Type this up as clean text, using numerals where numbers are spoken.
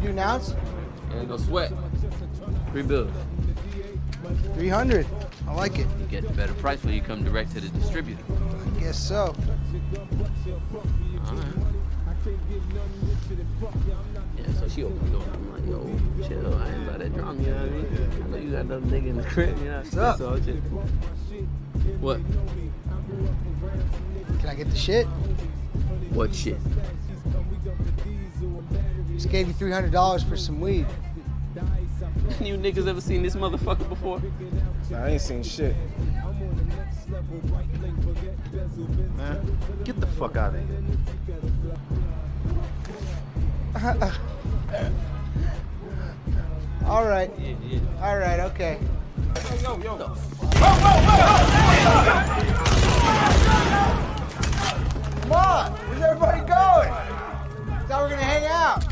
You do nouns? Yeah, no sweat. Free bills. 300. I like it. You get a better price when you come direct to the distributor. I guess so. All right. Yeah, so she opened the door. I'm like, yo, chill. I ain't about that drunk, you know what I mean? I know you got another nigga in the crib, you know? What's up? So just... What? Can I get the shit? What shit? Just gave you $300 for some weed. You niggas ever seen this motherfucker before? Nah, I ain't seen shit. Man, get the fuck out of here. All right. Yeah. All right, okay. Yo. Come on, where's everybody going? Thought we were gonna hang out.